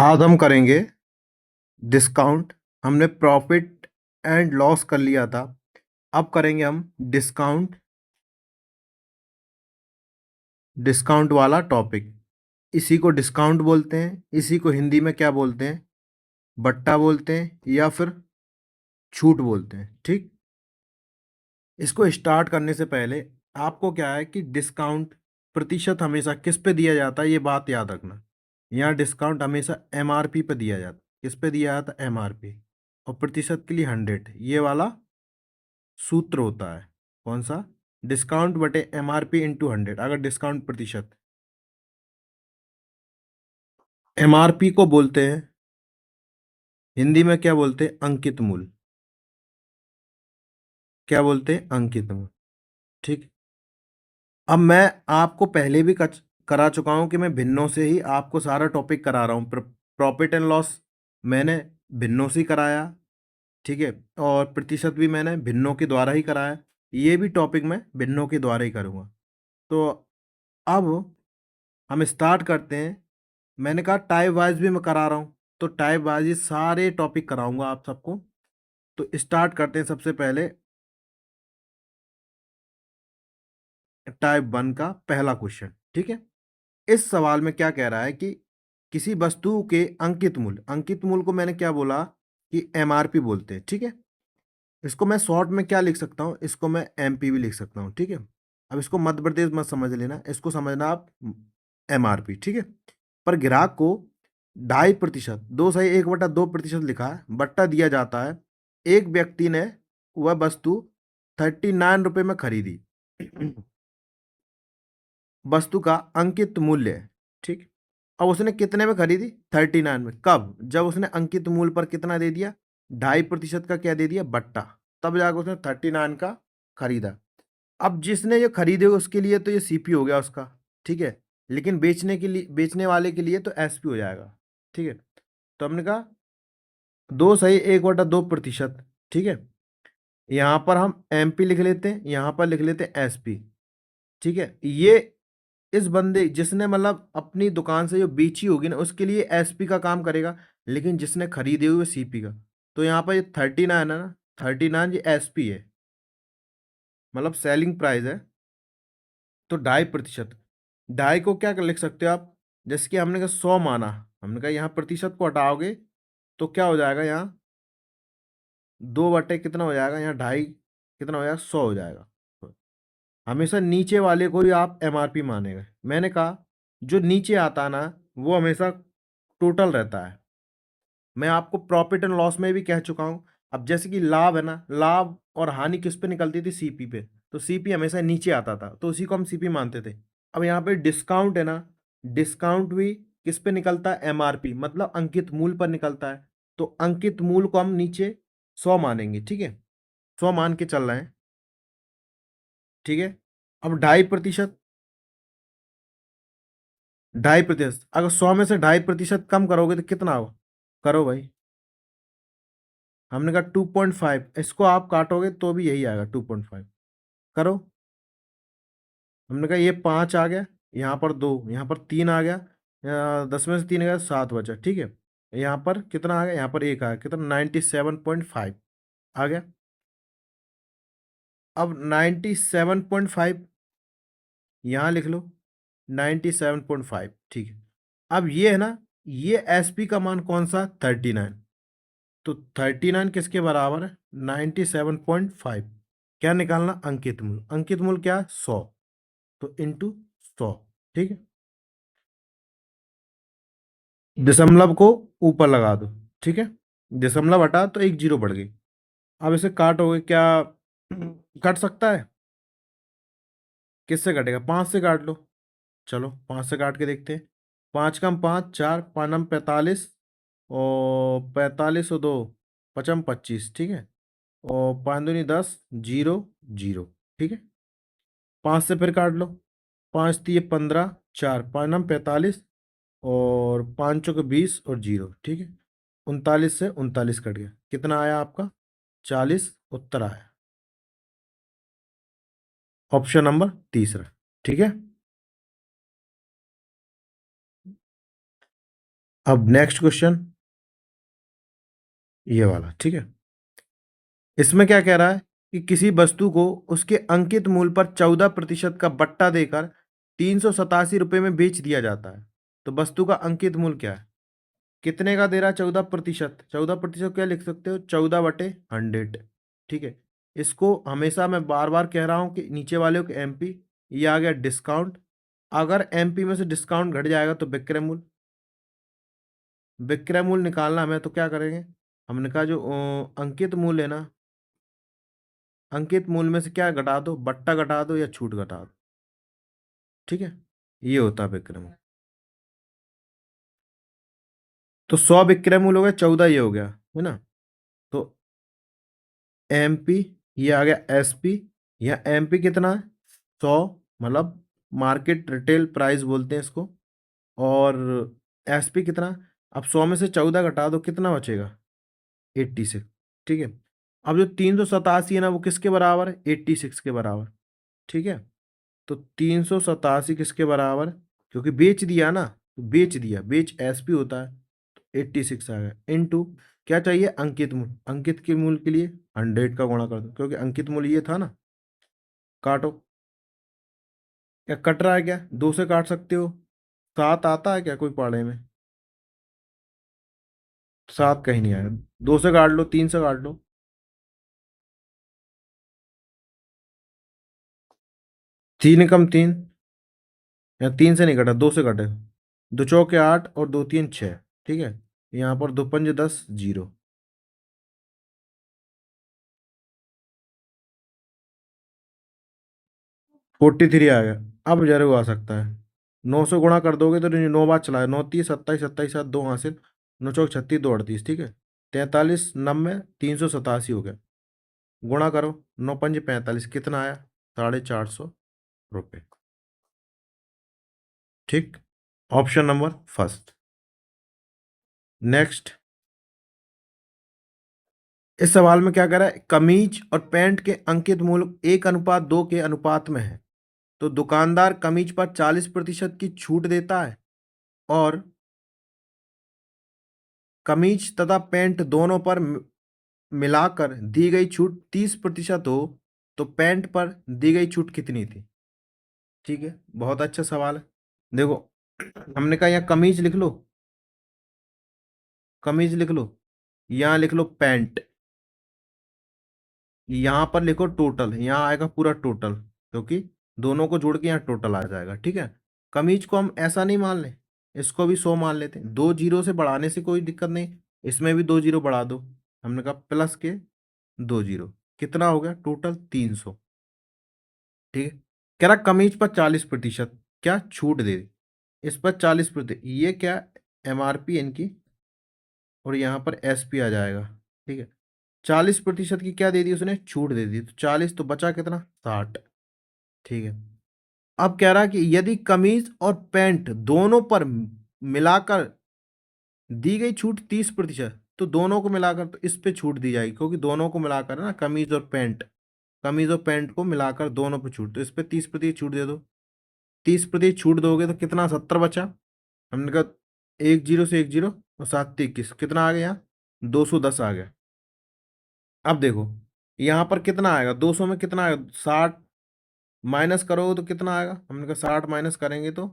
आज हम करेंगे डिस्काउंट। हमने प्रॉफिट एंड लॉस कर लिया था। अब करेंगे हम डिस्काउंट डिस्काउंट वाला टॉपिक। इसी को डिस्काउंट बोलते हैं। इसी को हिंदी में क्या बोलते हैं? बट्टा बोलते हैं या फिर छूट बोलते हैं। ठीक। इसको स्टार्ट करने से पहले आपको क्या है कि डिस्काउंट प्रतिशत हमेशा किस पे दिया जाता है, ये बात याद रखना। यहाँ डिस्काउंट हमेशा एमआरपी पे दिया जाता है। किस पे दिया जाता है? एमआरपी। और प्रतिशत के लिए 100, ये वाला सूत्र होता है। कौन सा? डिस्काउंट बटे एमआरपी इंटू 100। अगर डिस्काउंट प्रतिशत, एमआरपी को बोलते हैं हिंदी में क्या बोलते हैं? अंकित मूल्य। क्या बोलते हैं? अंकित मूल्य। ठीक। अब मैं आपको पहले भी करा चुका हूं कि मैं भिन्नों से ही आपको सारा टॉपिक करा रहा हूँ। प्रॉफिट एंड लॉस मैंने भिन्नों से ही कराया। ठीक है। और प्रतिशत भी मैंने भिन्नों के द्वारा ही कराया। ये भी टॉपिक मैं भिन्नों के द्वारा ही करूँगा। तो अब हम स्टार्ट करते हैं। मैंने कहा टाइप वाइज भी मैं करा रहा हूँ, तो टाइप वाइज ही सारे टॉपिक कराऊंगा आप सबको। तो स्टार्ट करते हैं सबसे पहले टाइप 1 का पहला क्वेश्चन। ठीक है। इस सवाल में क्या कह रहा है कि किसी वस्तु के अंकित मूल्य को मैंने क्या बोला कि एमआरपी बोलते हैं। ठीक है। इसको मैं शॉर्ट में क्या लिख सकता हूँ? इसको मैं एमपी भी लिख सकता हूँ। ठीक है। अब इसको मध्य प्रदेश मत समझ लेना, इसको समझना आप एमआरपी। ठीक है। पर ग्राहक को 2.5%, 2 1/2% लिखा है, बट्टा दिया जाता है। एक व्यक्ति ने वह वस्तु 39 रुपये में खरीदी। वस्तु का अंकित मूल्य है। ठीक। अब उसने कितने में खरीदी? 39 में। कब? जब उसने अंकित मूल्य पर कितना दे दिया? 2.5% का क्या दे दिया? बट्टा। तब जाकर उसने 39 का खरीदा। अब जिसने ये खरीदे उसके लिए तो ये सीपी हो गया उसका। ठीक है। लेकिन बेचने वाले के लिए तो एसपी हो जाएगा। ठीक है। तो हमने कहा 2 1/2%। ठीक है। यहाँ पर हम एमपी लिख लेते हैं, यहाँ पर लिख लेते हैं एसपी। ठीक है। ये इस बंदे जिसने मतलब अपनी दुकान से जो बेची होगी ना, उसके लिए एसपी का काम करेगा। लेकिन जिसने खरीदे हुए सीपी का, तो यहाँ पर ये 39 है ना, 39 ये एसपी है, मतलब सेलिंग प्राइस है। तो 2.5%, ढाई को क्या लिख सकते हो आप? जैसे कि हमने कहा 100 माना, हमने कहा यहाँ प्रतिशत को हटाओगे तो क्या हो जाएगा? यहाँ 2 बटे कितना हो जाएगा? यहाँ ढाई कितना हो जाएगा? 100 हो जाएगा। हमेशा नीचे वाले को ही आप एमआरपी मानेगा। मैंने कहा जो नीचे आता है ना, वो हमेशा टोटल रहता है। मैं आपको प्रॉफिट एंड लॉस में भी कह चुका हूं। अब जैसे कि लाभ है ना, लाभ और हानि किस पे निकलती थी? सीपी पे। तो सीपी हमेशा नीचे आता था, तो उसी को हम सीपी मानते थे। अब यहाँ पे डिस्काउंट है ना, डिस्काउंट भी किस पे निकलता है? एमआरपी, मतलब अंकित मूल्य पर निकलता है। तो अंकित मूल्य को हम नीचे 100 मानेंगे। ठीक है। 100 मान के चल रहे हैं। ठीक है। अब 2.5%, 2.5%, अगर 100 में से 2.5% कम करोगे तो कितना होगा? करो भाई। हमने कहा 2.5, इसको आप काटोगे तो भी यही आएगा 2.5। करो। हमने कहा ये 5 आ गया, यहाँ पर 2, यहाँ पर 3 आ गया, 10 में से 3 गया, 7 बचा। ठीक है। यहाँ पर कितना आ गया? यहाँ पर 1 आ गया। कितना? 97.5 आ गया। अब 97.5 यहाँ लिख लो, 97.5। ठीक है। अब ये है ना, ये एसपी का मान कौन सा? 39। तो 39 किसके बराबर है? 97.5। क्या निकालना? अंकित मूल्य। अंकित मूल्य क्या है? 100। तो इंटू 100। ठीक है। दशमलव को ऊपर लगा दो। ठीक है। दशमलव हटा तो एक जीरो बढ़ गई। अब इसे काटोगे क्या? कट सकता है? किससे कटेगा? 5 से काट लो। चलो 5 से काट के देखते हैं। 5 कम 5, 4, 5 45, और 45 और 2 पचम 25। ठीक है। और 5 दूनी 10, जीरो, जीरो। ठीक है। 5 से फिर काट लो। 5 × 3 = 15, 4, 5 × 9 = 45, और 5 × 4 = 20 और जीरो। ठीक है। 39 से 39 कट गया, कितना आया आपका? 40 उत्तर आया। ऑप्शन नंबर तीसरा। ठीक है। अब नेक्स्ट क्वेश्चन ये वाला, ठीक है। इसमें क्या कह रहा है कि किसी वस्तु को उसके अंकित मूल्य पर 14% का बट्टा देकर 387 रुपये में बेच दिया जाता है, तो वस्तु का अंकित मूल्य क्या है? कितने का दे रहा है? 14%। 14% क्या लिख सकते हो? 14/100। ठीक है। इसको हमेशा मैं बार बार कह रहा हूं कि नीचे वाले को एमपी, ये आ गया डिस्काउंट। अगर एमपी में से डिस्काउंट घट जाएगा तो विक्रय मूल्य। विक्रय मूल्य निकालना हमें, तो क्या करेंगे? हमने कहा जो अंकित मूल्य है ना, अंकित मूल्य में से क्या घटा दो? बट्टा घटा दो या छूट घटा दो। ठीक है, ये होता है विक्रय मूल्य। तो 100 विक्रय मूल्य हो गया, 14 ये हो गया, है ना। तो एमपी, ये आ गया एसपी। या एमपी कितना है? 100, मतलब मार्केट रिटेल प्राइस बोलते हैं इसको। और एसपी कितना? अब 100 में से 14 घटा दो, कितना बचेगा? 86। ठीक है। अब जो 387 है ना, वो किसके बराबर है? 86 के बराबर। ठीक है। तो 387 किसके बराबर? क्योंकि बेच दिया ना, तो बेच दिया, बेच एसपी होता है, तो 86 आ गया इनटू क्या चाहिए? अंकित मूल्य। अंकित के मूल्य के लिए 100 का गुणा कर दो, क्योंकि अंकित मूल्य ये था ना। काटो। क्या कट रहा है? क्या 2 से काट सकते हो? 7 आता है क्या कोई पढ़े में? 7 कहीं नहीं आया। 2 से काट लो, 3 से काट लो। 3 कम 3, या 3 से नहीं कटा, 2 से कटे। 2 चौके 8 और 2 3 6। ठीक है। यहाँ पर 2 पंजे 10, 0। 43 आ गया। अब जरूर आ सकता है। 9 से गुणा कर दोगे तो 9 बार चलाए, 9 30 27 27 7 2 हासिल, 9 चौक 36 2 38। ठीक है। 43 90 387 हो गया। गुणा करो, 9 पंजे 45, कितना आया? 450 रुपये। ठीक। Option number first. नेक्स्ट। इस सवाल में क्या कह रहा है? कमीज और पैंट के अंकित मूल्य 1:2 के अनुपात में है, तो दुकानदार कमीज पर 40% की छूट देता है और कमीज तथा पैंट दोनों पर मिलाकर दी गई छूट 30% हो, तो पैंट पर दी गई छूट कितनी थी? ठीक है, बहुत अच्छा सवाल है। देखो, हमने कहा यहाँ कमीज लिख लो, कमीज लिख लो, यहाँ लिख लो पैंट, यहाँ पर लिखो टोटल, यहाँ आएगा पूरा टोटल, क्योंकि दोनों को जोड़ के यहाँ टोटल आ जाएगा। ठीक है। कमीज को हम ऐसा नहीं मान लें, इसको भी 100 मान लेते हैं। 2 जीरो से बढ़ाने से कोई दिक्कत नहीं, इसमें भी 2 जीरो बढ़ा दो। हमने कहा प्लस के 2 जीरो, कितना हो गया टोटल? 300। ठीक है। कह रहा कमीज पर 40% क्या छूट दे दी, इस पर 40%, ये क्या? एमआरपी इनकी, और यहाँ पर एसपी आ जाएगा। ठीक है। 40% की क्या दे दी उसने? छूट दे दी, तो 40 तो बचा कितना? 60। ठीक है। अब कह रहा है कि यदि कमीज और पैंट दोनों पर मिलाकर दी गई छूट 30%, तो दोनों को मिलाकर तो इस पे छूट दी जाएगी, क्योंकि दोनों को मिलाकर है ना, कमीज और पैंट, कमीज और पैंट को मिलाकर दोनों पे छूट, तो इस पे 30% छूट दे दो। 30% छूट दोगे तो कितना? 70 बचा। हमने कहा 1 जीरो से 1 जीरो और 7 21, कितना आ गया यहाँ? 210 आ गया। अब देखो, यहाँ पर कितना आएगा? 200 में कितना आएगा? 60 माइनस करोगे तो कितना आएगा? हमने कहा 60 माइनस करेंगे तो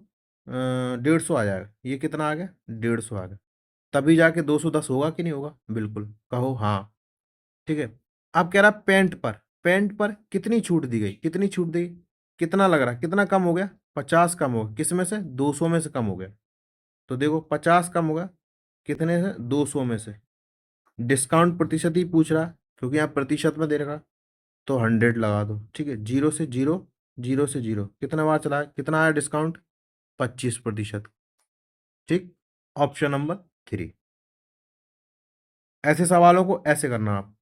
150 आ जाएगा। ये कितना आ गया? 150 आ गया। तभी जाके 210 होगा कि नहीं होगा? बिल्कुल, कहो हाँ। ठीक है। अब कह रहा पेंट पर, पेंट पर कितनी छूट दी गई? कितनी छूट दी? कितना लग रहा है? कितना कम हो गया? 50 कम हो गया। किस में से? 200 में से कम हो गया। तो देखो 50 कम होगा कितने से? 200 में से। डिस्काउंट प्रतिशत ही पूछ रहा है, क्योंकि यहाँ प्रतिशत में दे रखा, तो 100 लगा दो। ठीक है। 0 से 0, 0 से 0, कितना बार चला है? कितना आया डिस्काउंट? 25%। ठीक। Option number 3। ऐसे सवालों को ऐसे करना आप।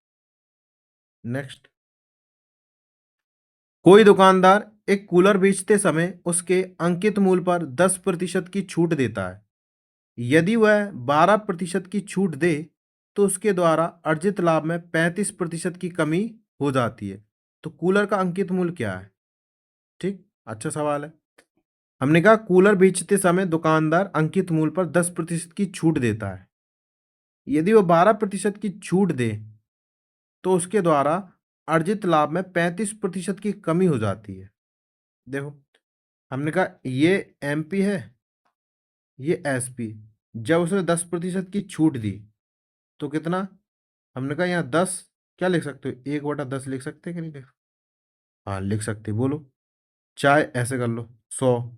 नेक्स्ट। कोई दुकानदार एक कूलर बेचते समय उसके अंकित मूल्य पर 10% की छूट देता है। यदि वह 12% की छूट दे, तो उसके द्वारा अर्जित लाभ में 35% की कमी हो जाती है। तो कूलर का अंकित मूल्य क्या है? ठीक, अच्छा सवाल है। हमने कहा कूलर बेचते समय दुकानदार अंकित मूल्य पर 10% की छूट देता है। यदि वो 12% की छूट दे तो उसके द्वारा अर्जित लाभ में 35% की कमी हो जाती है। देखो, हमने कहा ये एमपी है, ये एसपी। जब उसने 10% की छूट दी तो कितना, हमने कहा यहाँ 10 क्या लिख सकते हो, 1/10 लिख सकते हैं कि नहीं लिख, हाँ लिख सकते, बोलो। चाहे ऐसे कर लो, 100,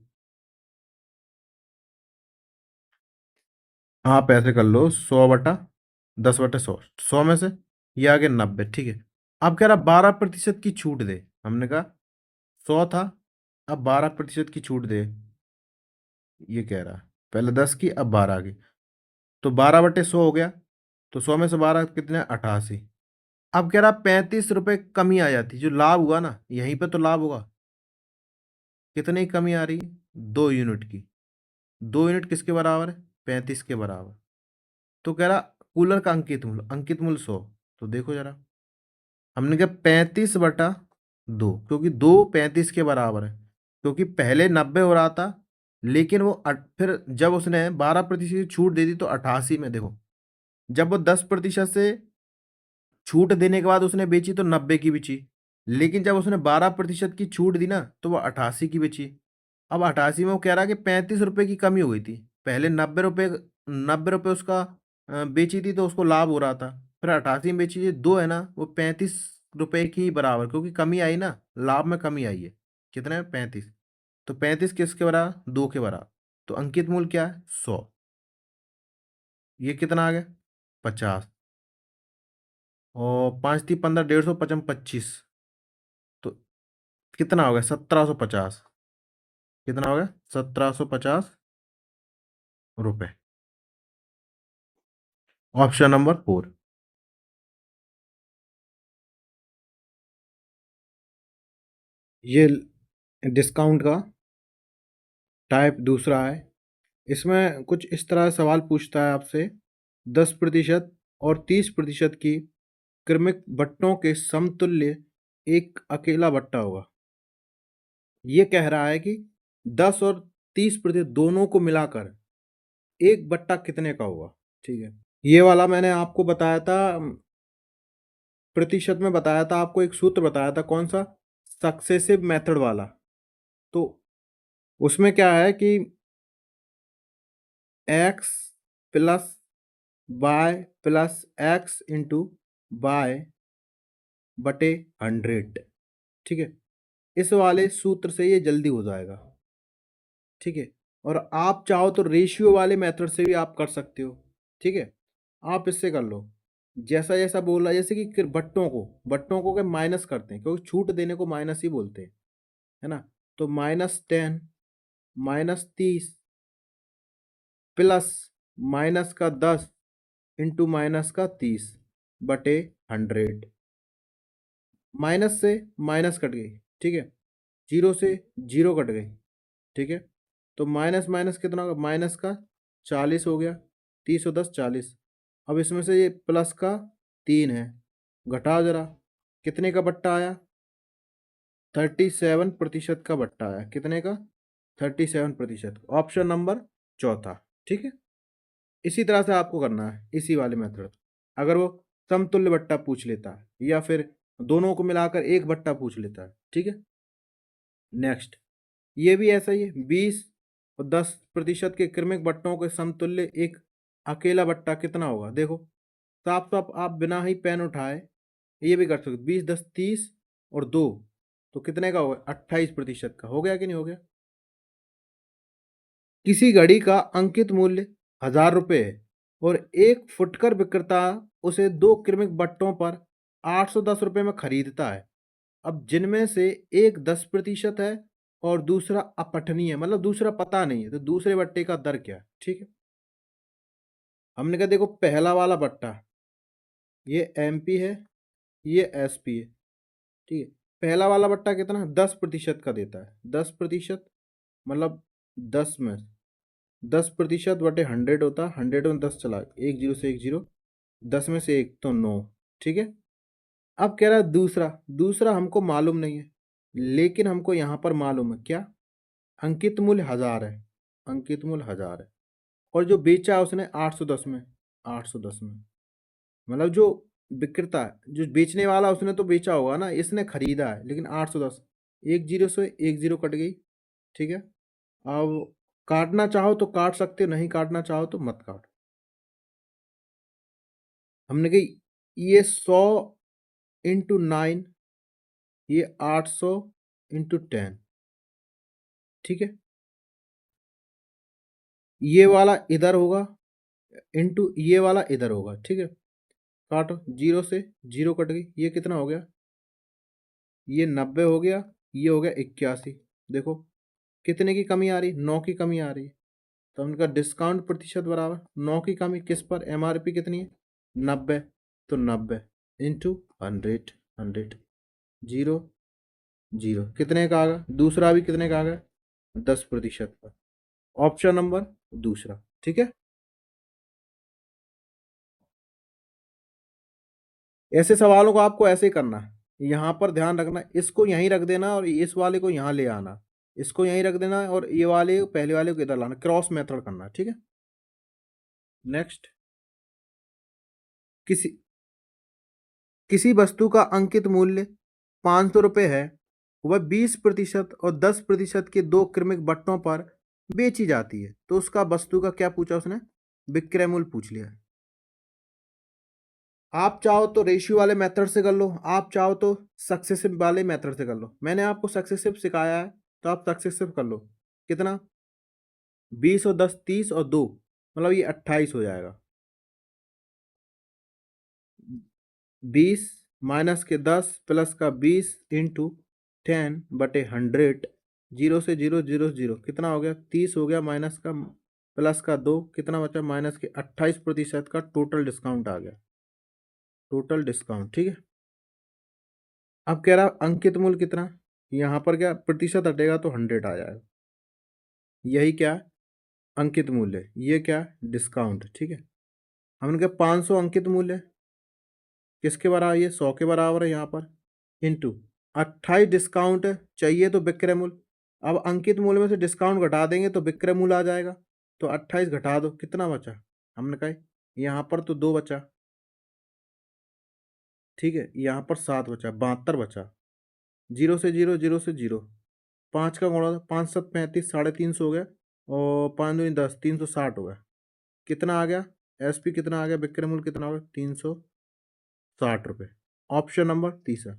आप ऐसे कर लो, 100/10/100, 100 में से ये आ गया 90, ठीक है। अब कह रहा 12% की छूट दे, हमने कहा 100 था, अब 12% की छूट दे, ये कह रहा पहले 10 की अब 12 आ गई, तो 12/100 हो गया, तो 100 में से 12 कितने, 88। अब कह रहा 35 रुपए कमी आ जाती, जो लाभ हुआ ना यहीं पे तो लाभ होगा, कितने की कमी आ रही है, 2 यूनिट की। 2 यूनिट किसके बराबर है, 35 के बराबर। तो कह रहा कूलर का अंकित मूल्य 100। तो देखो जरा, हमने कहा 35/2, क्योंकि 2 35 के बराबर है, क्योंकि पहले 90 हो रहा था, लेकिन वो फिर जब उसने 12% की छूट दे दी तो 88 में, देखो जब वो 10% से छूट देने के बाद उसने बेची तो 90 की बेची, लेकिन जब उसने 12% की छूट दी ना तो वो 88 की बेची। अब 88 में वो कह रहा है कि 35 रुपए की कमी हो गई थी, पहले 90 रुपए, 90 रुपए उसका बेची थी तो उसको लाभ हो रहा था, फिर 88 में बेची, ये दो है ना वो 35 रुपए की बराबर, क्योंकि कमी आई ना, लाभ में कमी आई है, कितना है 35, तो 35 किसके बराबर, 2 के बराबर, तो अंकित मूल्य क्या है 100, ये कितना आ गया 50, और 5×3 = 15, 150, 55 25, तो कितना हो गया 1750, कितना हो गया 1750 रुपए। Option number 4। ये डिस्काउंट का टाइप दूसरा है। इसमें कुछ इस तरह सवाल पूछता है आपसे, 10% और 30% की क्रमिक बट्टों के समतुल्य एक अकेला बट्टा होगा। ये कह रहा है कि 10 और 30% दोनों को मिलाकर एक बट्टा कितने का होगा, ठीक है। ये वाला मैंने आपको बताया था, प्रतिशत में बताया था आपको, एक सूत्र बताया था, कौन सा, सक्सेसिव मेथड वाला। तो उसमें क्या है कि x plus y plus x into Y बटे 100, ठीक है। इस वाले सूत्र से ये जल्दी हो जाएगा, ठीक है। और आप चाहो तो रेशियो वाले मेथड से भी आप कर सकते हो, ठीक है। आप इससे कर लो, जैसा जैसा बोल रहा है, जैसे कि बट्टों को क्या माइनस करते हैं, क्योंकि छूट देने को माइनस ही बोलते हैं, है ना। तो -10 -30 प्लस -10 इंटू -30 बटे 100, माइनस से माइनस कट गई, ठीक है, जीरो से जीरो कट गई, ठीक है। तो माइनस माइनस कितना होगा, माइनस का 40 हो गया, 30 और 10 40। अब इसमें से ये प्लस का 3 है, घटाओ जरा, कितने का बट्टा आया, 37% का बट्टा आया, कितने का, 37%, ऑप्शन नंबर चौथा, ठीक है। इसी तरह से आपको करना है, इसी वाले मेथड, अगर वो समतुल्य बट्टा पूछ लेता है या फिर दोनों को मिलाकर एक बट्टा पूछ लेता है, ठीक है। नेक्स्ट, ये भी ऐसा ही है, 20 और 10% के क्रमिक बट्टों के समतुल्य एक अकेला बट्टा कितना होगा, देखो साफ साफ आप बिना ही पेन उठाए ये भी कर सकते, 20 10 30 और 2, तो कितने का होगा, 28% का हो गया कि नहीं हो गया। किसी घड़ी का अंकित मूल्य 1000 रुपये है और एक फुटकर विक्रेता उसे दो क्रमिक बट्टों पर 810 रुपये में खरीदता है। अब जिनमें से एक 10% है और दूसरा अपठनीय है, मतलब दूसरा पता नहीं है, तो दूसरे बट्टे का दर क्या है, ठीक है। हमने कहा देखो पहला वाला बट्टा ये एमपी है, ये एसपी है, ठीक है। पहला वाला बट्टा कितना 10% का देता है, 10%, मतलब 10 बटे 100 होता है, 100 में 10 चला, एक जीरो से एक जीरो, 10 में से एक तो 9, ठीक है। अब कह रहा है दूसरा, दूसरा हमको मालूम नहीं है, लेकिन हमको यहाँ पर मालूम है क्या, अंकित मूल्य 1000 है, अंकित मूल्य 1000 है, और जो बेचा उसने 810 में, 810 में, मतलब जो विक्रेता है, जो बेचने वाला, उसने तो बेचा होगा ना, इसने खरीदा है, लेकिन 810, एक जीरो से एक जीरो कट गई। ठीक है, अब काटना चाहो तो काट सकते हो, नहीं काटना चाहो तो मत काटो। हमने कही ये 100 इंटू 9, ये 800 इंटू 10। ठीक है, ये वाला इधर होगा इंटू ये वाला इधर होगा। ठीक है, काटो, जीरो से जीरो कट गई, ये कितना हो गया, ये 90 हो गया, ये हो गया 81। देखो कितने की कमी आ रही, 9 की कमी आ रही है। तो उनका डिस्काउंट प्रतिशत बराबर 9 की कमी किस पर, एमआरपी कितनी है 90, तो 90 इंटू 100, 100, जीरो जीरो, कितने का आ गया, दूसरा भी कितने का आ गया, 10% का। ऑप्शन नंबर दूसरा। ठीक है, ऐसे सवालों को आपको ऐसे ही करना है, यहाँ पर ध्यान रखना, इसको यहीं रख देना और इस वाले को यहाँ ले आना, इसको यहीं रख देना और ये वाले पहले वाले को इधर लाना, क्रॉस मेथड करना है। ठीक है, नेक्स्ट, किसी किसी वस्तु का अंकित मूल्य 500 रुपये है, वह 20% और 10% के दो क्रमिक बट्टों पर बेची जाती है, तो उसका वस्तु का क्या पूछा उसने, विक्रय मूल्य पूछ लिया है। आप चाहो तो रेशियो वाले मेथड से कर लो, आप चाहो तो सक्सेसिव वाले मेथड से कर लो। मैंने आपको सक्सेसिव सिखाया है, तो आप सक्सेसिव कर लो। कितना, 20 और 10 30 और 2, मतलब ये 28 हो जाएगा। 20 माइनस के 10 प्लस का 20 इंटू 10/100, जीरो से जीरो जीरो जीरो, कितना हो गया 30 हो गया, माइनस का प्लस का 2, कितना बचा, माइनस के 28% का टोटल डिस्काउंट आ गया, टोटल डिस्काउंट। ठीक है, अब कह रहा अंकित मूल्य कितना, यहाँ पर क्या प्रतिशत हटेगा तो 100 आ जाएगा, यही क्या है? अंकित मूल्य, ये क्या है? डिस्काउंट। ठीक है, हमने क्या 500 अंकित मूल्य किसके बराबर, ये 100 के बराबर है यहाँ पर, इंटू 28 डिस्काउंट चाहिए तो विक्रय मूल्य, अब अंकित मूल्य में से डिस्काउंट घटा देंगे तो विक्रय मूल्य आ जाएगा, तो 28 घटा दो, कितना बचा, हमने कहा यहाँ पर तो 2 बचा। ठीक है, यहाँ पर 7 बचा, 72 बचा, जीरो से जीरो जीरो से जीरो, 5 का गुणा, 5 7 35, 350 हो गया, और 5 दूनी 10, 360 हो गया, कितना आ गया, एसपी कितना आ गया, विक्रय मूल्य कितना हो गया, 360 रुपये। ऑप्शन नंबर तीसरा।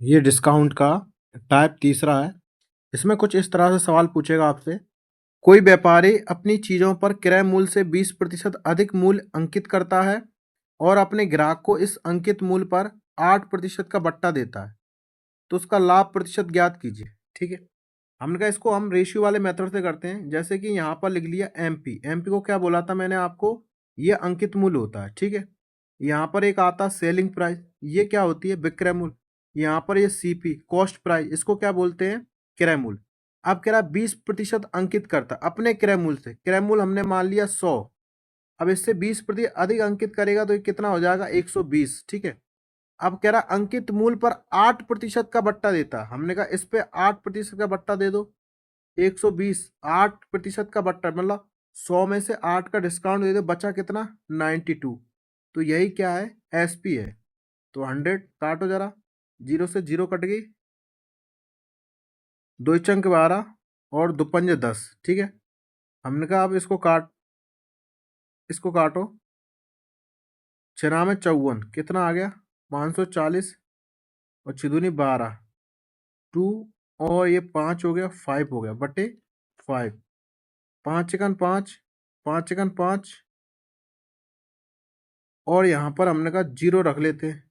ये डिस्काउंट का टाइप तीसरा है। इसमें कुछ इस तरह से सवाल पूछेगा आपसे, कोई व्यापारी अपनी चीजों पर क्रय मूल्य से 20% अधिक मूल्य अंकित करता है और अपने ग्राहक को इस अंकित मूल्य पर 8% का बट्टा देता है, तो उसका लाभ प्रतिशत ज्ञात कीजिए। ठीक है, हमने कहा इसको हम रेशियो वाले मेथड से करते हैं, जैसे कि यहाँ पर लिख लिया एमपी, एमपी को क्या बोला था मैंने आपको, ये अंकित मूल्य होता है। ठीक है, यहाँ पर एक आता सेलिंग प्राइस, ये क्या होती है, विक्रय मूल्य। यहाँ पर ये सीपी कॉस्ट प्राइस, इसको क्या बोलते हैं, क्रय मूल्य। अब कह रहा 20% अंकित करता अपने क्रय मूल्य से, क्रय मूल्य हमने मान लिया 100, अब इससे 20% अधिक अंकित करेगा तो ये कितना हो जाएगा 120। ठीक है, अब कह रहा अंकित मूल्य पर 8% का बट्टा देता, हमने कहा इस पे 8% का बट्टा दे दो, 120, 8% का बट्टा मतलब 100 में से 8 का डिस्काउंट दे दो, बचा कितना 92, तो यही क्या है, एसपी है। तो 100 काटो जरा, जीरो से जीरो कट गई, दो चंक 12 और दो पंजे 10। ठीक है, हमने कहा अब इसको काटो, 96 54 कितना आ गया 540, और छिदुनी 12, 2, और ये 5 हो गया, 5 हो गया बटे 5, 5 चिकन 5, 5 चिकन 5, और यहाँ पर हमने कहा जीरो रख लेते हैं,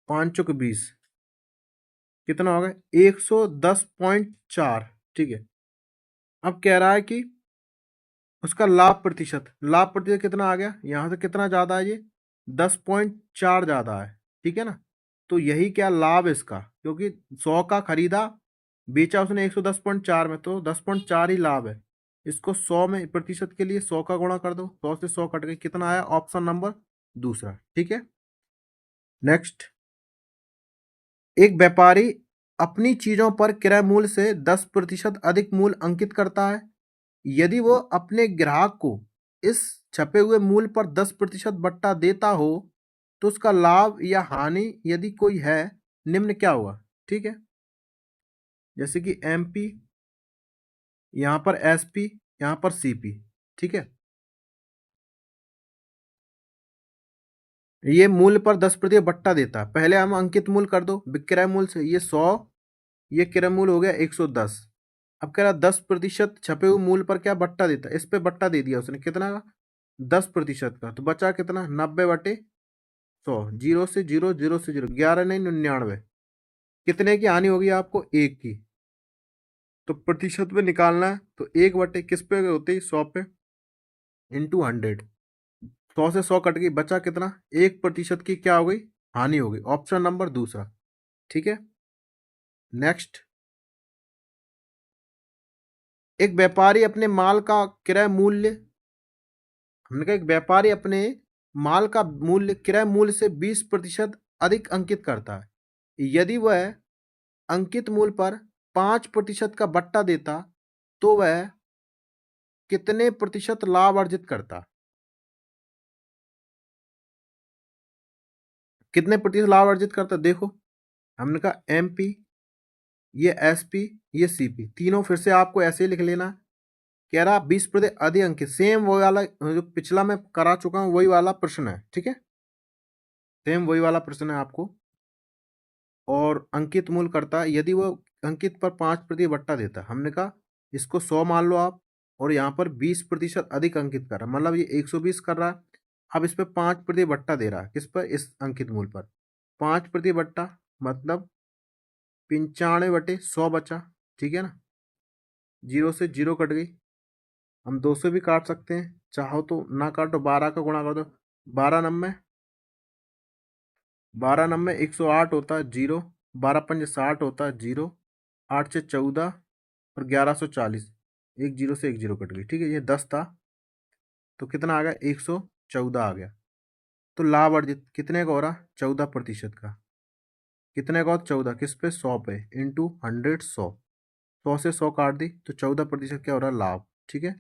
5 चौक 20, कितना होगा 110.4। ठीक है, अब कह रहा है कि उसका लाभ प्रतिशत कितना आ गया, यहाँ से कितना ज़्यादा है, ये 10.4 ज़्यादा है। ठीक है ना, तो यही क्या लाभ इसका, क्योंकि 100 का खरीदा, बेचा उसने 110.4 में, तो 10.4 ही लाभ है। इसको 100 में प्रतिशत के लिए 100 का गुणा कर दो, 100 से 100 कट गई, कितना आया, ऑप्शन नंबर दूसरा। ठीक है, नेक्स्ट, एक व्यापारी अपनी चीजों पर क्रय मूल्य से 10% अधिक मूल्य अंकित करता है। यदि वो अपने ग्राहक को इस छपे हुए मूल्य पर 10% बट्टा देता हो तो उसका लाभ या हानि यदि कोई है निम्न क्या हुआ। ठीक है, जैसे कि एमपी, यहां पर एसपी, यहां पर सीपी। ठीक है, ये मूल्य पर 10% बट्टा देता है। पहले हम अंकित मूल्य कर दो, विक्रय मूल्य से ये 100, ये क्रय मूल्य हो गया 110। अब कह रहा 10% छपे हुए मूल्य पर क्या बट्टा देता है, इस पे बट्टा दे दिया उसने, कितना का 10% का, तो बचा कितना 90/100, जीरो से जीरो, जीरो से जीरो, 11 नहीं 99। कितने की हानि होगी आपको, एक की। तो प्रतिशत में निकालना है तो 1/, किस पे होती है 100 पे, इंटू 100। 100 से 100 कट गई, बचा कितना, 1% की क्या हो गई, हानि हो गई। ऑप्शन नंबर दूसरा। ठीक है, नेक्स्ट। एक व्यापारी अपने माल का क्रय मूल्य, हमने कहा एक व्यापारी अपने माल का मूल्य क्रय मूल्य से 20% अधिक अंकित करता है। यदि वह अंकित मूल्य पर 5% का बट्टा देता तो वह कितने प्रतिशत लाभ अर्जित करता। कितने प्रतिशत लाभ अर्जित करता, देखो हमने कहा एमपी, ये एसपी, ये सीपी, तीनों फिर से आपको ऐसे ही लिख लेना। कह रहा 20% अधिक अंकित, सेम वही वाला जो पिछला मैं करा चुका हूं, वही वाला प्रश्न है। ठीक है, सेम वही वाला प्रश्न है आपको। और अंकित मूल्य करता है, यदि वो अंकित पर 5% बट्टा देता है, हमने कहा इसको 100 मान लो आप, और यहाँ पर 20% अधिक अंकित कर रहा है, मतलब ये 120 कर रहा है। अब इस पर 5% बट्टा दे रहा है, किस पर, इस अंकित मूल्य पर 5% बट्टा, मतलब 95/100 बचा। ठीक है ना, जीरो से जीरो कट गई। हम 200 भी काट सकते हैं, चाहो तो ना काटो, 12 का गुणा कर दो, 12×9, 12×9 108 होता है, जीरो, 12×5 60 होता है, जीरो, 8 से 14 और 1140, एक जीरो से एक जीरो कट गई। ठीक है, ये 10 था तो कितना आ गया, 114 आ गया। तो लाभ अर्जित कितने का हो रहा, 14% का। कितने का हो, 14, किस पे, 100 पे, इंटू 100, 100 से 100 काट दी तो 14% क्या हो रहा है, लाभ। ठीक है,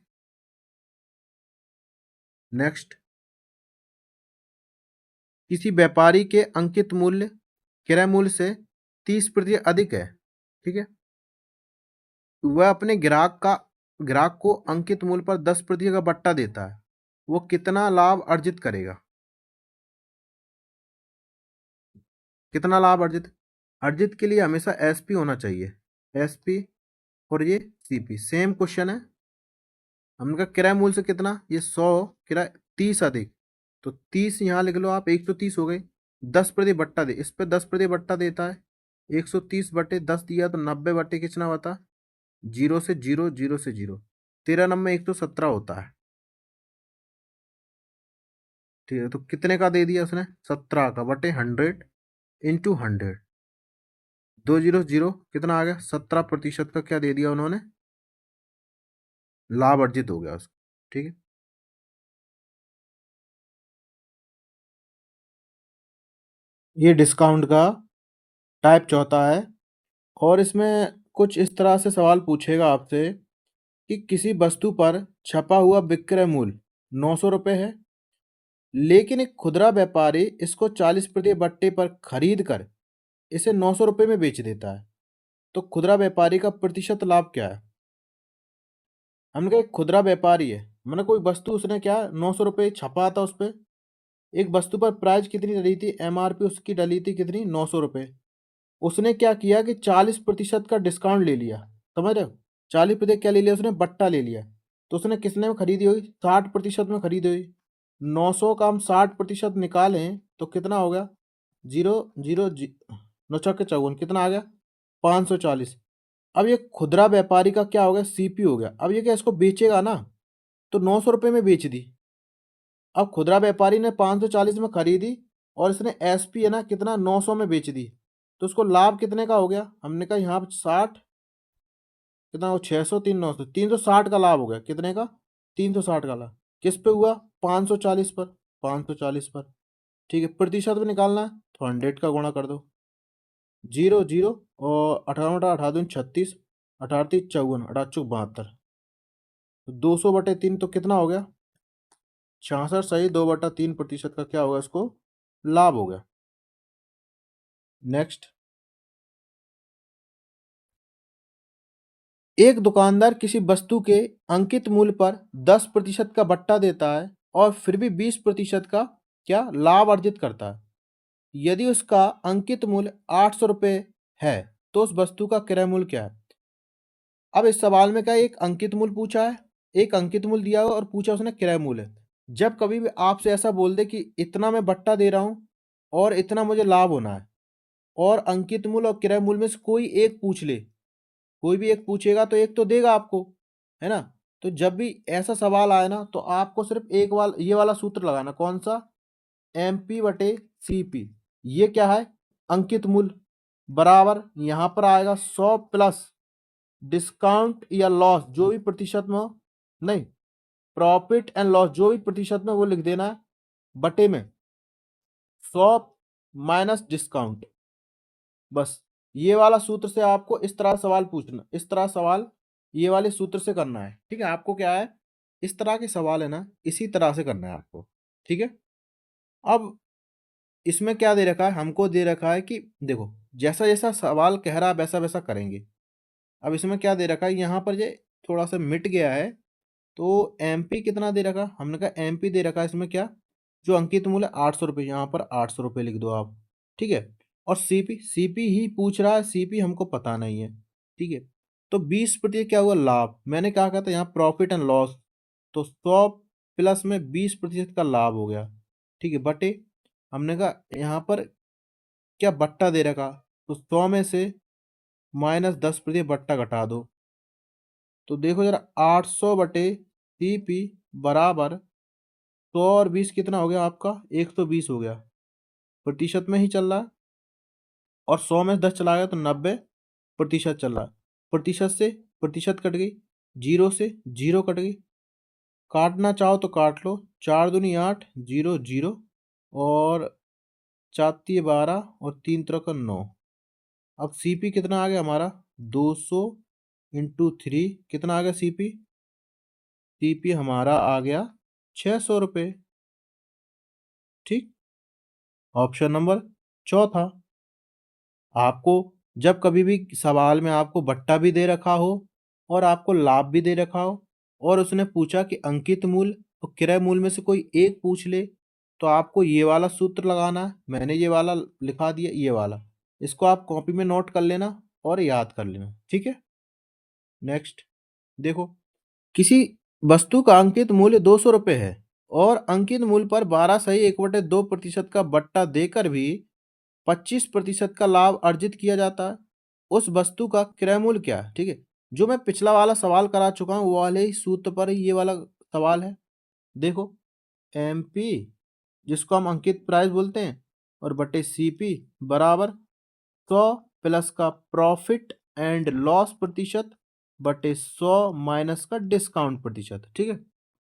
नेक्स्ट। किसी व्यापारी के अंकित मूल्य क्रय मूल्य से 30% अधिक है। ठीक है, वह अपने ग्राहक को अंकित मूल्य पर 10% का बट्टा देता है, वो कितना लाभ अर्जित करेगा। कितना लाभ अर्जित, अर्जित के लिए हमेशा एसपी होना चाहिए, एसपी, और ये सीपी, सेम क्वेश्चन है। हमने कहा क्रय मूल्य से कितना, ये 100, क्रय 30 अधिक, तो 30 यहाँ लिख लो आप, 130 हो गई। 10% बट्टा दे, इस पे 10% बट्टा देता है, 130/10 दिया तो 90 कितना बता, जीरो से जीरो, जीरो से जीरो, 13×9 117 होता है। ठीक है, तो कितने का दे दिया उसने, 17 का बटे 100 इंटू 100, 2 0 0, कितना आ गया, 17% का क्या दे दिया उन्होंने, लाभ अर्जित हो गया उसको। ठीक है, ये डिस्काउंट का टाइप चौथा है। और इसमें कुछ इस तरह से सवाल पूछेगा आपसे कि किसी वस्तु पर छपा हुआ विक्रय मूल्य 900 रुपये है, लेकिन एक खुदरा व्यापारी इसको 40% बट्टे पर खरीद कर इसे 900 रुपये में बेच देता है, तो खुदरा व्यापारी का प्रतिशत लाभ क्या है। हमने कहा एक खुदरा व्यापारी है, मैंने कोई वस्तु उसने क्या 900 रुपये छपा था, उस पर एक वस्तु पर प्राइस कितनी डली थी, एमआरपी उसकी डली थी कितनी, 900 रुपये। उसने क्या किया कि 40% का डिस्काउंट ले लिया, समझ रहे हो, 40% क्या ले लिया उसने, बट्टा ले लिया। तो उसने कितने में खरीदी होगी, 60% में खरीदी हुई। 900 का हम 60% निकालें तो कितना हो गया, जीरो जीरो 9×4 = 54, कितना आ गया, 540। अब ये खुदरा व्यापारी का क्या हो गया, सीपी हो गया। अब ये क्या इसको बेचेगा ना, तो 900 रुपये में बेच दी। अब खुदरा व्यापारी ने 540 में खरीदी और इसने एसपी है ना कितना, 900 में बेच दी, तो उसको लाभ कितने का हो गया। हमने कहा यहाँ पर 60, कितना हो, 600, 3 900, 360 का लाभ हो गया, कितने का, 360 का लाभ। किस पे हुआ, 540 पर, 540 पर। ठीक है, प्रतिशत में निकालना है तो 100 का गुणा कर दो, जीरो जीरो, और 18 36, 18 54, 18 72, 200/3 तो कितना हो गया? 66 सही 2/3% का क्या होगा इसको? लाभ हो गया। नेक्स्ट, एक दुकानदार किसी वस्तु के अंकित मूल्य पर 10% का बट्टा देता है और फिर भी 20% का क्या लाभ अर्जित करता है। यदि उसका अंकित मूल्य 800 रुपये है तो उस वस्तु का क्रय मूल्य क्या है? अब इस सवाल में क्या एक अंकित मूल्य पूछा है, एक अंकित मूल्य दिया हुआ और पूछा उसने क्रय मूल्य। जब कभी भी आपसे ऐसा बोल दे कि इतना मैं बट्टा दे रहा हूँ और इतना मुझे लाभ होना है, और अंकित मूल्य और क्रय मूल्य में से कोई एक पूछ ले, कोई भी एक पूछेगा तो एक तो देगा आपको, है ना? तो जब भी ऐसा सवाल आए ना तो आपको सिर्फ एक वाला ये वाला सूत्र लगाना, कौन सा? MP/CP। ये क्या है? अंकित मूल्य बराबर यहाँ पर आएगा 100 प्लस डिस्काउंट या लॉस जो भी प्रतिशत में हो, नहीं, प्रॉफिट एंड लॉस जो भी प्रतिशत में वो लिख देना है, बटे में 100 माइनस डिस्काउंट। बस ये वाला सूत्र से आपको इस तरह सवाल पूछना, इस तरह सवाल ये वाले सूत्र से करना है। ठीक है, आपको क्या है, इस तरह के सवाल है ना इसी तरह से करना है आपको। ठीक है, अब इसमें क्या दे रखा है, हमको दे रखा है कि देखो जैसा जैसा सवाल कह रहा है वैसा वैसा करेंगे। अब इसमें क्या दे रखा है, यहाँ पर ये थोड़ा सा मिट गया है, तो MP कितना दे रखा, हमने कहा MP दे रखा है इसमें क्या, जो अंकित मूल्य 800 रुपये, यहाँ पर 800 रुपये लिख दो आप। ठीक है, और CP ही पूछ रहा है, CP हमको पता नहीं है। ठीक है, तो 20% क्या हुआ लाभ, मैंने क्या कहा था यहाँ प्रॉफिट एंड लॉस, तो 100 प्लस में 20% का लाभ हो गया। ठीक है, बटे हमने कहा यहाँ पर क्या बट्टा दे रखा, तो 100 में से -10% बट्टा घटा दो, तो देखो जरा 800/CP बराबर 100 और 20 कितना हो गया आपका, 120 हो गया, प्रतिशत में ही चल रहा है, और 100 में 10 चला गया तो 90% चल रहा है। प्रतिशत से प्रतिशत कट गई, जीरो से जीरो कट गई, काटना चाहो तो काट लो, 4 दूनी 8, जीरो जीरो, और 4 12 और 3 का 9। अब CP कितना आ गया हमारा, 200 इंटू 3 कितना आ गया CP? CP हमारा आ गया 600 रुपये। ठीक, ऑप्शन नंबर चौथा। आपको जब कभी भी सवाल में आपको बट्टा भी दे रखा हो और आपको लाभ भी दे रखा हो, और उसने पूछा कि अंकित मूल्य और क्रय मूल्य में से कोई एक पूछ ले, तो आपको ये वाला सूत्र लगाना है। मैंने ये वाला लिखा दिया, ये वाला, इसको आप कॉपी में नोट कर लेना और याद कर लेना। ठीक है, नेक्स्ट देखो, किसी वस्तु का अंकित मूल्य 200 रुपये है और अंकित मूल्य पर 12 सही 1/2% का बट्टा देकर भी 25% का लाभ अर्जित किया जाता है। उस वस्तु का क्रय मूल्य क्या है? ठीक है, जो मैं पिछला वाला सवाल करा चुका हूँ वो वाले ही सूत्र पर ही ये वाला सवाल है। देखो, MP जिसको हम अंकित प्राइस बोलते हैं, और बटे CP बराबर 100 प्लस का प्रॉफिट एंड लॉस प्रतिशत बटे 100 माइनस का डिस्काउंट प्रतिशत। ठीक है,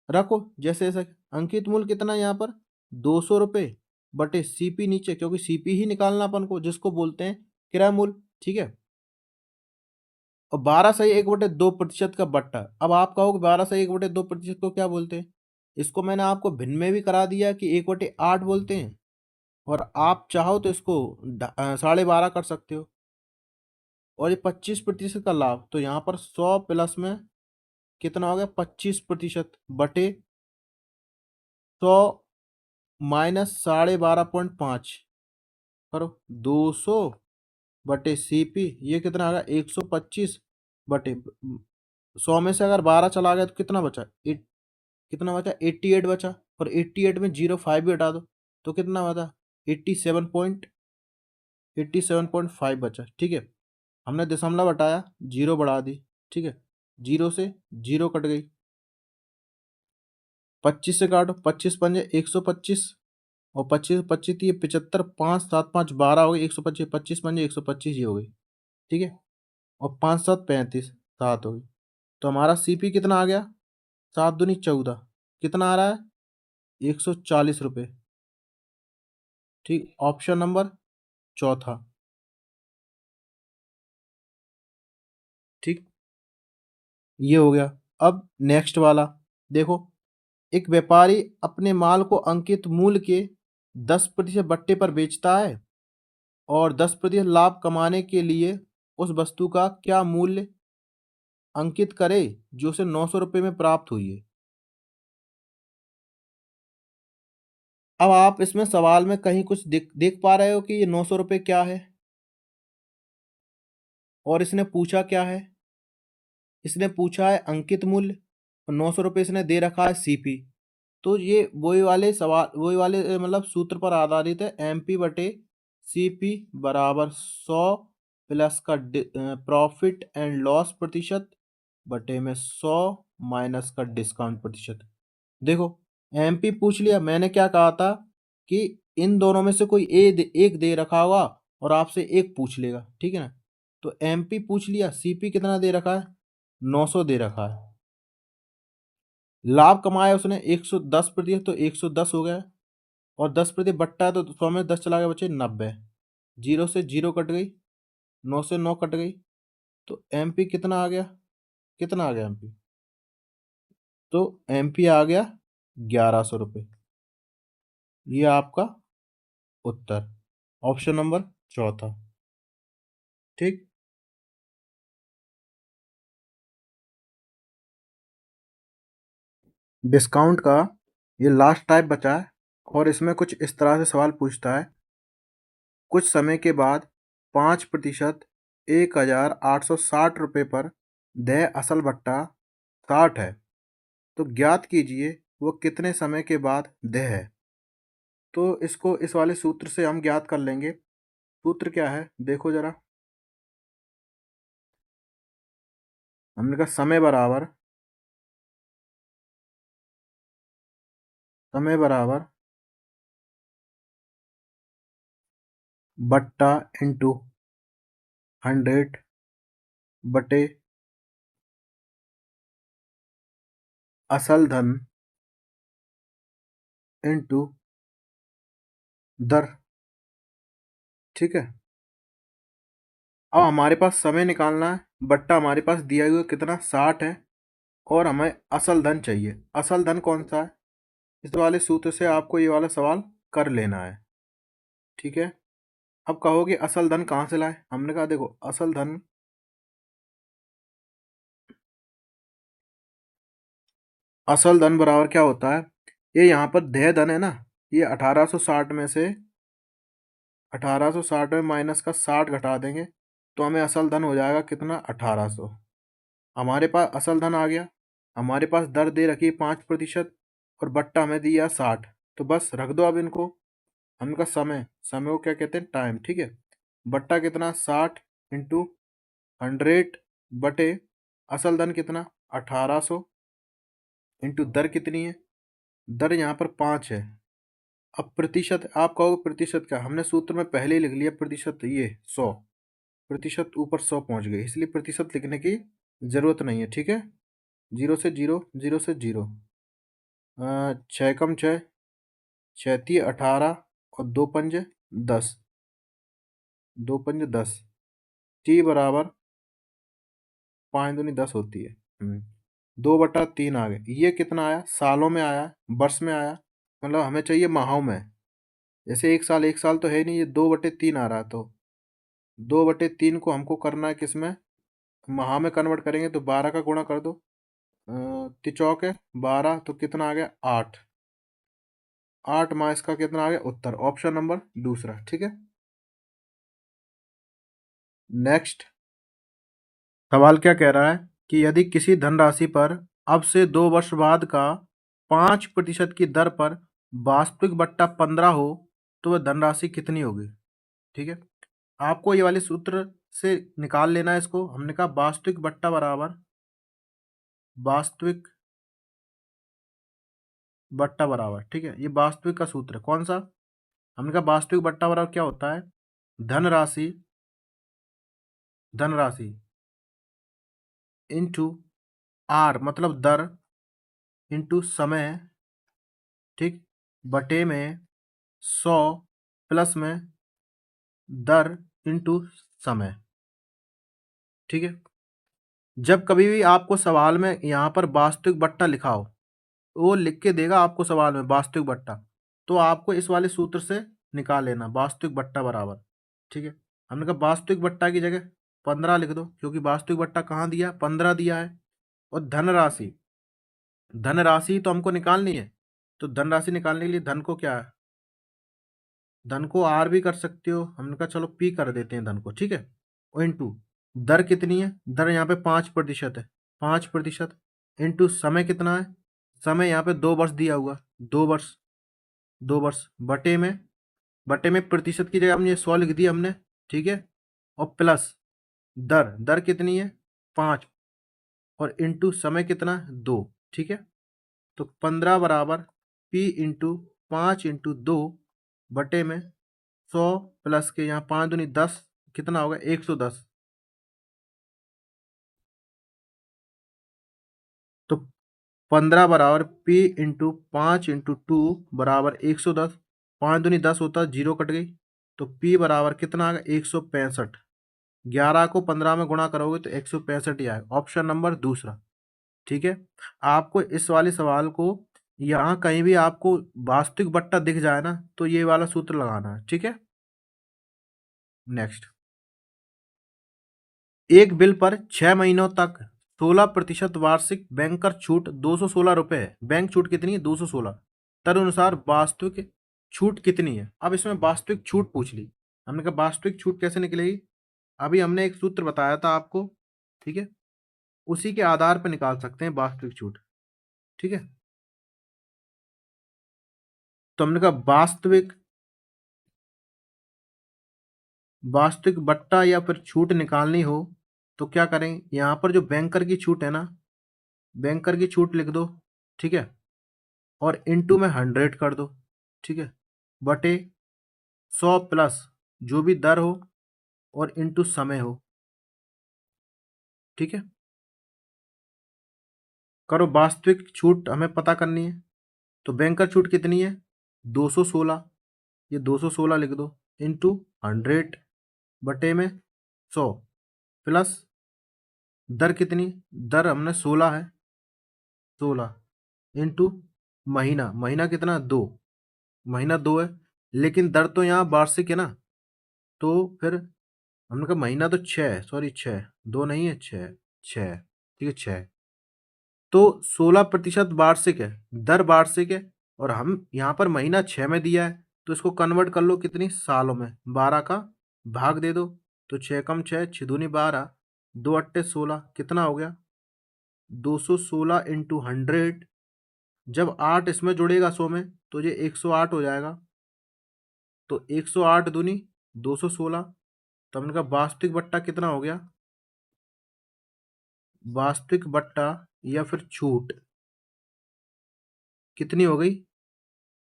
रखो जैसे जैसे, अंकित मूल्य कितना है यहाँ पर, 200 रुपये, बटे CP नीचे, क्योंकि CP ही निकालना अपन को जिसको बोलते हैं क्रय मूल्य। ठीक है, और 12 सही 1/2% का बट्टा। अब आप कहोगे 12 सही 1/2% को क्या बोलते हैं, इसको मैंने आपको भिन्न में भी करा दिया कि 1/8 बोलते हैं, और आप चाहो तो इसको 12.5 कर सकते हो। और ये 25% का लाभ, तो यहाँ पर 100 प्लस में कितना हो गया, 25% बटे 100 माइनस 12.5 करो, 200 बटे CP, ये कितना आ गया 125 बटे 100 में से अगर 12 चला गया तो कितना बचा, कितना बचा, 88 बचा, और 88 में 0.5 भी हटा दो तो कितना बचा, 87.5 बचा। ठीक है, हमने दशमलव हटाया, जीरो बढ़ा दी। ठीक है, जीरो से जीरो कट गई, 25 से काटो, 25×5 125, और 25 ये 75, 5 7 5 12 हो गई, 125, 25×5 125 ये हो गई। ठीक है, और 5 7 35, 7 हो गई, तो हमारा CP कितना आ गया, 7 दूनी 14, कितना आ रहा है, 140 रुपये। ठीक, ऑप्शन नंबर चौथा। ठीक, ये हो गया। अब नेक्स्ट वाला देखो, एक व्यापारी अपने माल को अंकित मूल्य के 10% बट्टे पर बेचता है और 10% लाभ कमाने के लिए उस वस्तु का क्या मूल्य अंकित करे जो उसे 900 रुपये में प्राप्त हुई है। अब आप इसमें सवाल में कहीं कुछ देख देख पा रहे हो कि ये 900 रुपये क्या है और इसने पूछा क्या है? इसने पूछा है अंकित मूल्य और 900 रुपये इसने दे रखा है सीपी। तो ये वही वाले सवाल, वही वाले मतलब सूत्र पर आधारित है। एमपी बटे सीपी बराबर 100 प्लस का प्रॉफिट एंड लॉस प्रतिशत बटे में 100 माइनस का डिस्काउंट प्रतिशत। देखो, एमपी पूछ लिया, मैंने क्या कहा था कि इन दोनों में से कोई एक दे रखा होगा और आपसे एक पूछ लेगा, ठीक है ना। तो एमपी पूछ लिया, सीपी कितना दे रखा है? 900 दे रखा है। लाभ कमाया उसने 110%, तो 110 हो गया और 10% बट्टा है तो 100 में 10 चला गया, बचे 90। जीरो से जीरो कट गई, 9 से 9 कट गई, तो एमपी कितना आ गया? कितना आ गया एमपी? तो एमपी आ गया 1100 रुपये। ये आपका उत्तर, ऑप्शन नंबर चौथा। ठीक, डिस्काउंट का ये लास्ट टाइप बचा है और इसमें कुछ इस तरह से सवाल पूछता है, कुछ समय के बाद 5% 1860 रुपये पर देय असल भट्टा 60 है, तो ज्ञात कीजिए वो कितने समय के बाद देय है। तो इसको इस वाले सूत्र से हम ज्ञात कर लेंगे। सूत्र क्या है देखो जरा, हमने कहा समय बराबर बट्टा इंटू 100 बटे असल धन इंटू दर। ठीक है, अब हमारे पास समय निकालना है, बट्टा हमारे पास दिया हुआ कितना 60 है और हमें असल धन चाहिए। असल धन कौन सा है? इस वाले सूत्र से आपको ये वाला सवाल कर लेना है। ठीक है, अब कहोगे असल धन कहाँ से लाए? हमने कहा देखो, असल धन बराबर क्या होता है, ये यहाँ पर देय धन है ना, ये 1860 में से 1860 में माइनस का 60 घटा देंगे तो हमें असल धन हो जाएगा कितना? 1800। हमारे पास असल धन आ गया, हमारे पास दर दे रखी है 5% और बट्टा हमें दिया 60, तो बस रख दो अब इनको। हमने कहा समय, समय को क्या कहते हैं? टाइम। ठीक है, बट्टा कितना? 60 इंटू 100 बटे असल धन कितना? 1800 इंटू दर कितनी है? दर यहाँ पर 5 है। अब प्रतिशत, आप कहोगे प्रतिशत क्या? हमने सूत्र में पहले ही लिख लिया प्रतिशत, ये 100 प्रतिशत ऊपर 100 पहुँच गए, इसलिए प्रतिशत लिखने की ज़रूरत नहीं है। ठीक है, जीरो से जीरो, जीरो से जीरो, 6 कम 6, 6×3 = 18 और 2×5 = 10, 2×5 = 10, टी बराबर 5×2 = 10 होती है। 2/3 आ गए। ये कितना आया? सालों में आया, वर्ष में आया, मतलब हमें चाहिए माहों में। जैसे एक साल तो है ही नहीं, ये 2/3 आ रहा है, तो 2/3 को हमको करना है किस में? माह में कन्वर्ट करेंगे तो 12 का गुणा कर दो, तिचौक है 12, तो कितना आ गया? 8। 8 माह इसका कितना आ गया? उत्तर, ऑप्शन नंबर दूसरा। ठीक है, नेक्स्ट सवाल क्या कह रहा है कि यदि किसी धनराशि पर अब से 2 वर्ष बाद का 5% की दर पर वास्तविक बट्टा 15 हो तो वह धनराशि कितनी होगी। ठीक है, आपको ये वाले सूत्र से निकाल लेना है इसको। हमने कहा वास्तविक बट्टा बराबर वास्तविक बट्टा बराबर, ठीक है, ये वास्तविक का सूत्र है। कौन सा? हमने कहा वास्तविक बट्टा बराबर क्या होता है? धनराशि, धनराशि इंटू आर मतलब दर इंटू समय, ठीक, बटे में 100 प्लस में दर इंटू समय। ठीक है, जब कभी भी आपको सवाल में यहाँ पर वास्तविक बट्टा लिखा हो, वो लिख के देगा आपको सवाल में वास्तविक बट्टा, तो आपको इस वाले सूत्र से निकाल लेना वास्तविक बट्टा बराबर, ठीक है। हमने कहा वास्तविक बट्टा की जगह 15 लिख दो, क्योंकि वास्तविक बट्टा कहाँ दिया, 15 दिया है। और धनराशि, धनराशि तो हमको निकालनी है, तो धनराशि निकालने के लिए धन को क्या है, धन को आर भी कर सकते हो, हमने कहा चलो पी कर देते हैं धन को, ठीक है। और इंटू दर कितनी है, दर यहाँ पे 5% है, 5% इंटू समय कितना है, समय यहाँ पे 2 वर्ष दिया हुआ, 2 वर्ष, 2 वर्ष बटे में प्रतिशत की जगह हमने 100 लिख दिया हमने, ठीक है। और प्लस दर, दर कितनी है 5, और इंटू समय कितना 2, ठीक है। तो 15 बराबर P इंटू 5 इंटू 2 बटे में 100 प्लस के यहाँ 5 दूनी 10, कितना होगा 110। तो 15 बराबर P इंटू 5 इंटू 2 बराबर 110, 5 दूनी 10 होता है, 0 कट गई, तो P बराबर कितना आ गया 165। 11 को 15 में गुणा करोगे तो 165 ही आएगा, ऑप्शन नंबर दूसरा, ठीक है। आपको इस वाले सवाल को यहाँ कहीं भी आपको वास्तविक बट्टा दिख जाए ना, तो ये वाला सूत्र लगाना है, ठीक है। नेक्स्ट, एक बिल पर 6 महीनों तक 16% वार्षिक बैंकर छूट 216 रुपए है। बैंक छूट कितनी है 216, तदनुसार वास्तविक छूट कितनी है। अब इसमें वास्तविक छूट पूछ ली, हमने कहा वास्तविक छूट कैसे निकलेगी, अभी हमने एक सूत्र बताया था आपको, ठीक है, उसी के आधार पर निकाल सकते हैं वास्तविक छूट, ठीक है। तो हमने कहा वास्तविक बट्टा या फिर छूट निकालनी हो तो क्या करें, यहाँ पर जो बैंकर की छूट है ना, बैंकर की छूट लिख दो, ठीक है, और इंटू में 100 कर दो, ठीक है, बटे 100 प्लस जो भी दर हो और इंटू समय हो, ठीक है। करो, वास्तविक छूट हमें पता करनी है, तो बैंकर छूट कितनी है 216, ये 216 लिख दो, इंटू 100 बटे में 100 प्लस दर कितनी, दर हमने 16 है, 16 इंटू महीना, महीना कितना 2, महीना 2 है, लेकिन दर तो यहाँ वार्षिक है ना, तो फिर हमने कहा महीना तो 6 है, सॉरी 6, 2 नहीं है 6, 6, ठीक है 6, तो 16% वार्षिक है, दर वार्षिक है, और हम यहाँ पर महीना 6 में दिया है, तो इसको कन्वर्ट कर लो कितनी सालों में, 12 का भाग दे दो, तो 6 कम 6, 6 दूनी 12, 2 अट्टे 16, कितना हो गया 216 इंटू 100, जब 8 इसमें जुड़ेगा 100 में तो ये 108 हो जाएगा, तो 108 दूनी 216, तो हमने कहा वास्तविक बट्टा कितना हो गया, वास्तविक बट्टा या फिर छूट कितनी हो गई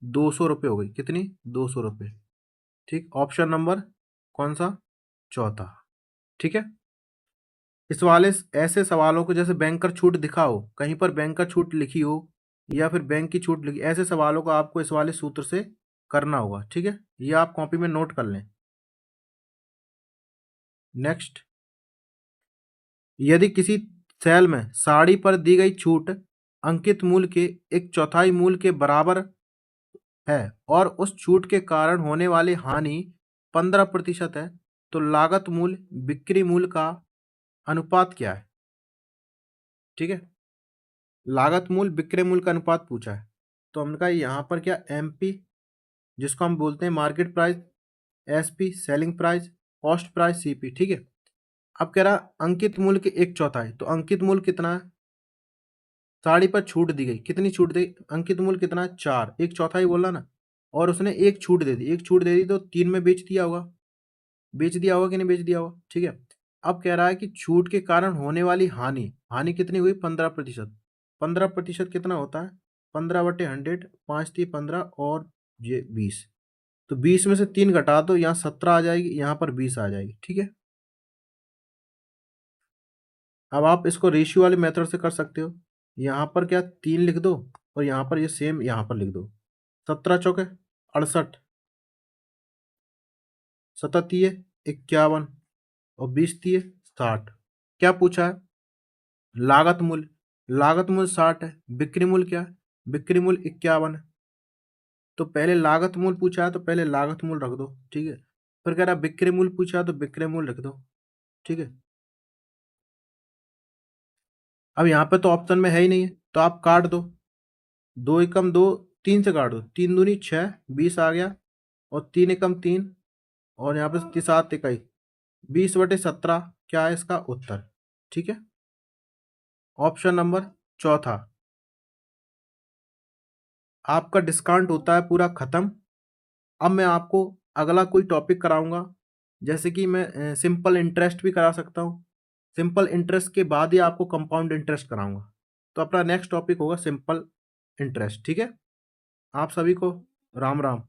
200 रुपये हो गई, कितनी 200 रुपये, ठीक। ऑप्शन नंबर कौन सा, चौथा, ठीक है। इस वाले ऐसे सवालों को जैसे बैंकर छूट दिखा हो, कहीं पर बैंकर छूट लिखी हो या फिर बैंक की छूट लिखी, ऐसे सवालों को आपको इस वाले सूत्र से करना होगा, ठीक है। ये आप कॉपी में नोट कर लें। नेक्स्ट, यदि किसी सेल में साड़ी पर दी गई छूट अंकित मूल्य के एक चौथाई मूल्य के बराबर है और उस छूट के कारण होने वाली हानि 15% है, तो लागत मूल्य बिक्री मूल्य का अनुपात क्या है, ठीक है। लागत मूल्य बिक्री मूल्य का अनुपात पूछा है, तो हमने कहा यहाँ पर क्या एमपी, जिसको हम बोलते हैं market price, SP selling price, cost price CP, ठीक है। अब कह रहा अंकित मूल्य के एक चौथाई, तो अंकित मूल्य कितना है, साड़ी पर छूट दी गई, कितनी छूट दी, अंकित मूल्य कितना है 4, एक चौथाई बोला ना, और उसने एक छूट दे दी, एक छूट दे दी तो 3 में बेच दिया होगा, बेच दिया होगा कि नहीं बेच दिया होगा, ठीक है। अब कह रहा है कि छूट के कारण होने वाली हानि, हानि कितनी हुई 15%, 15% कितना होता है 15/100, 5×3 = 15 और ये 20, तो 20 में से 3 घटा दो, यहाँ 17 आ जाएगी, यहाँ पर 20 आ जाएगी, ठीक है। अब आप इसको रेशियो वाले मेथड से कर सकते हो, यहाँ पर क्या 3 लिख दो और यहाँ पर ये सेम यहाँ पर लिख दो, 17 चौके 68, 17 51 और 20 60, क्या पूछा है लागत मूल्य 60 है, बिक्री मूल्य क्या है, बिक्री मूल्य 51 है। तो पहले लागत मूल्य पूछा है तो पहले लागत मूल्य रख दो, ठीक है। फिर कह रहा बिक्री मूल्य पूछा है तो बिक्री मूल्य रख दो, ठीक है। अब यहाँ पे तो ऑप्शन में है ही नहीं है, तो आप काट दो, 2 एकम 2, 3 से काट दो, 3 दूनी 6, 20 आ गया, और 3 एकम 3, और यहाँ पे 7 इकाई 20/17 क्या है इसका उत्तर, ठीक है। ऑप्शन नंबर चौथा। आपका डिस्काउंट होता है पूरा खत्म। अब मैं आपको अगला कोई टॉपिक कराऊंगा, जैसे कि मैं सिंपल इंटरेस्ट भी करा सकता हूँ। सिंपल इंटरेस्ट के बाद ही आपको कंपाउंड इंटरेस्ट कराऊंगा। तो अपना नेक्स्ट टॉपिक होगा सिंपल इंटरेस्ट, ठीक है। आप सभी को राम राम।